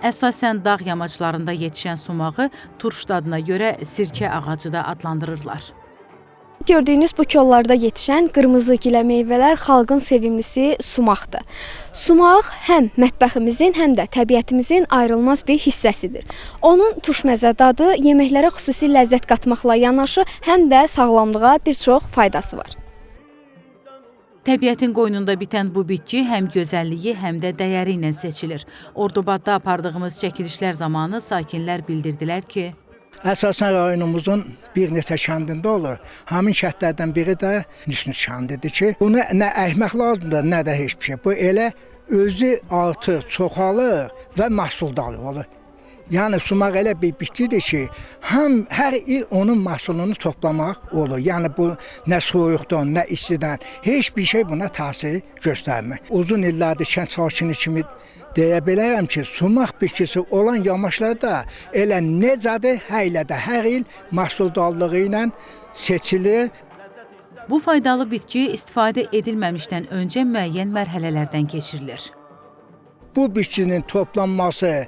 Əsasən dağ yamaclarında yetişən sumağı turş dadına görə sirkə ağacı da adlandırırlar. Gördüyünüz bu kollarda yetişən qırmızı gilə meyvələr xalqın sevimlisi sumaqdır. Sumaq həm mətbəximizin, həm də təbiətimizin ayrılmaz bir hissəsidir. Onun turşməzə dadı yeməklərə xüsusi ləzzət qatmaqla yanaşı, həm də sağlamlığa bir çox faydası var. Təbiətin qoynunda bitən bu bitki həm gözəlliyi, həm də dəyəri ilə seçilir. Ordubadda apardığımız çəkilişlər zamanı sakinlər bildirdilər ki, Əsasən rayonumuzun bir neçə kəndində olur. Həmin kəndlərdən biri də Nisnüs kəndidir ki, bunu nə əkmək lazımdır, nə də heç bir şey. Bu elə özü artıq çoxalır və məhsuldar olur. Yəni sumaq elə bir bitkidir ki, hər il onun məhsulunu toplamaq olur. Yəni bu nə soyuqdan, nə istidən heç bir şey buna təsir göstərmir. Uzun illərdir kənd sakini kimi deyə bilərəm ki, sumaq bitkisi olan yamaçlarda elə necədir, həylədə hər il məhsuldarlığı ilə seçilir. Bu faydalı bitki istifadə edilməmişdən öncə müəyyən mərhələlərdən keçirilir. Bu bitkinin toplanması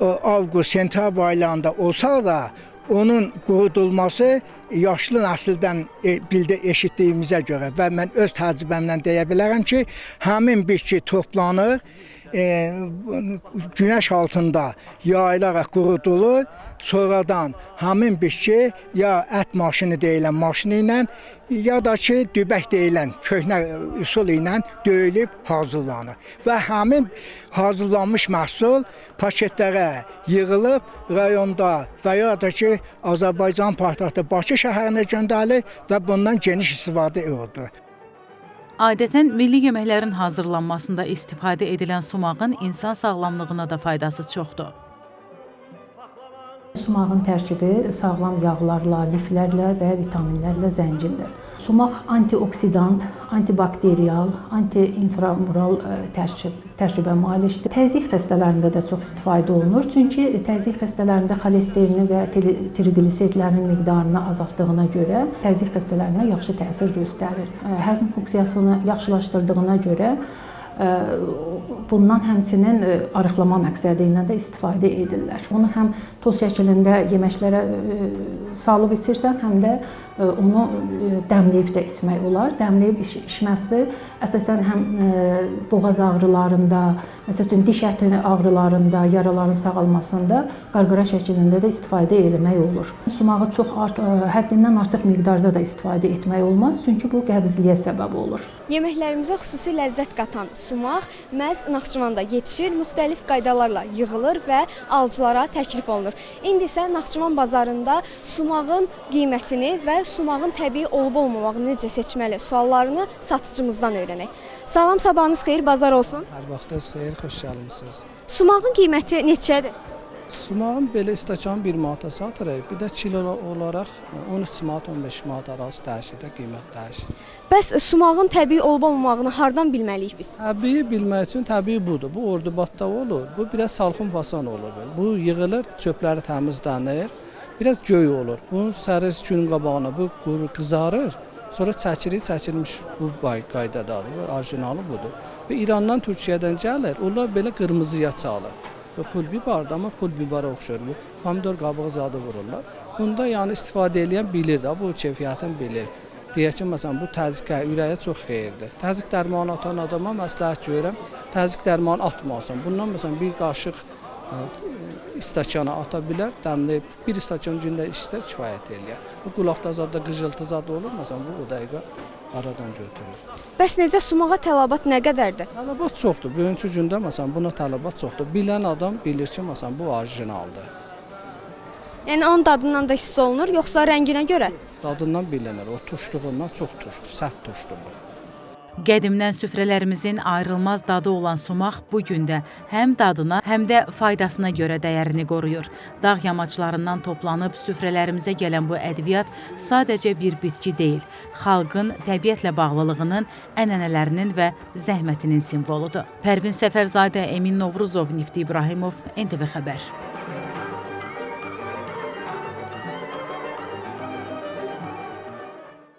avqust-sentyabr aylarında olsa da, onun qurudulması yaşlı nəsildən eşitdiyimizə görə və mən öz təcrübəmdən deyə bilərəm ki, həmin bitki toplanır, günəş altında yayılaraq qurudulur, sonradan həmin bitki ya ət maşını deyilən maşını ilə, ya da ki, dübək deyilən köhnə üsul ilə döyülüb hazırlanır. Və həmin hazırlanmış məhsul paketlərə yığılıb rayonda və ya da ki, Azərbaycan paytaxtı Bakı şəhərinə göndərilir və bundan geniş istifadə edilir. Adətən milli yeməklərin hazırlanmasında istifadə edilən sumağın insan sağlamlığına da faydası çoxdur. Sumağın tərkibi sağlam yağlarla, liflərlə və vitaminlərlə zəngindir. Sumaq antioksidant, antibakteriyal, antiinframural tərkibə malikdir. Təzyiq xəstələrində də çox istifadə olunur. Çünki təzyiq xəstələrində xolesterini və triqliseridlərin miqdarını azaltdığına görə təzyiq xəstələrinə yaxşı təsir göstərir. Həzm funksiyasını yaxşılaşdırdığına görə bundan həmçinin arıqlama məqsədi ilə də istifadə edirlər. Onu həm toz şəklində yeməklərə salıb içirsən, həm də onu dəmləyib də içmək olar. Dəmləyib içməsi əsasən həm boğaz ağrılarında, məsəl üçün diş əti ağrılarında, yaraların sağalmasında qarqara şəklində də istifadə etmək olur. Sumağı çox həddindən artıq miqdarda da istifadə etmək olmaz, çünki bu qəbizliyə səbəb olur. Yeməklərimizə xüsusi ləzzət qatan sumaq məhz Naxçıvanda yetişir, müxtəlif qaydalarla yığılır və alıcılara təklif olunur. İndi isə Naxçıvan bazarında sumağın qiymətini və sumağın təbii olub-olmamağını necə seçməli suallarını satıcımızdan öyrənək. Salam, sabahınız xeyir, bazar olsun. Hər vaxtınız xeyir, xoş gəlmisiniz. Sumağın qiyməti neçədir? Sumağın belə stəkan 1 manata satırıq, bir də kilo olaraq 13 manat, 15 manat arası dəyişir də, qiymət dəyişir. Bəs sumağın təbii olub-olmamağını hardan bilməliyik biz? Təbii bilmək üçün təbii budur. Bu Ordubadda olur, bu biraz salxım fasan olur. Bu yığılır, çöpləri təmizlənir, biraz göy olur. Bunun səris günün qabağına bu quru qızarır, sonra çəkirik, çəkilmiş bu qaydadadır, bu orijinalı budur. Bu İrandan, Türkiyədən gəlir, onlar belə qırmızıya çalır. Pul bibardır, amma pul bibara oxşur bu. Pomidor qabığı zadı vururlar. Bunda yəni istifadə edən bilir də, bu keyfiyyətini bilir. Deyək ki, məsələn, bu təzyiqə, ürəyə çox xeyirdir. Təzyiq dərmanı atan adama məsləhət görürəm, təzyiq dərmanı atmasın. Bundan məsələn, bir qaşıq stəkana ata bilər, dəmləyib, bir stəkan gündə içsə kifayət eləyər. Bu qulaqda zadda, qıcıltı zadda olur, məsələn, bu o dəqiqə aradan götürür. Bəs necə sumağa tələbat nə qədərdir? Tələbat çoxdur. Bugünkü gündə məsələn buna tələbat çoxdur. Bilən adam bilir ki, məsələn bu orijinaldır. Yəni onun dadından da hiss olunur, yoxsa rənginə görə? Dadından bilinir. O turşluğundan çox turşdur, sərt turşdur bu. Qədimdən süfrələrimizin ayrılmaz dadı olan sumaq bu gün də həm dadına, həm də faydasına görə dəyərini qoruyur. Dağ yamaclarından toplanıb süfrələrimizə gələn bu ədviyyat sadəcə bir bitki deyil, xalqın təbiətlə bağlılığının, ənənələrinin və zəhmətinin simvoludur. Pərvin Səfərzadə, Emin Novruzov, Nifti İbrahimov, NTV Xəbər.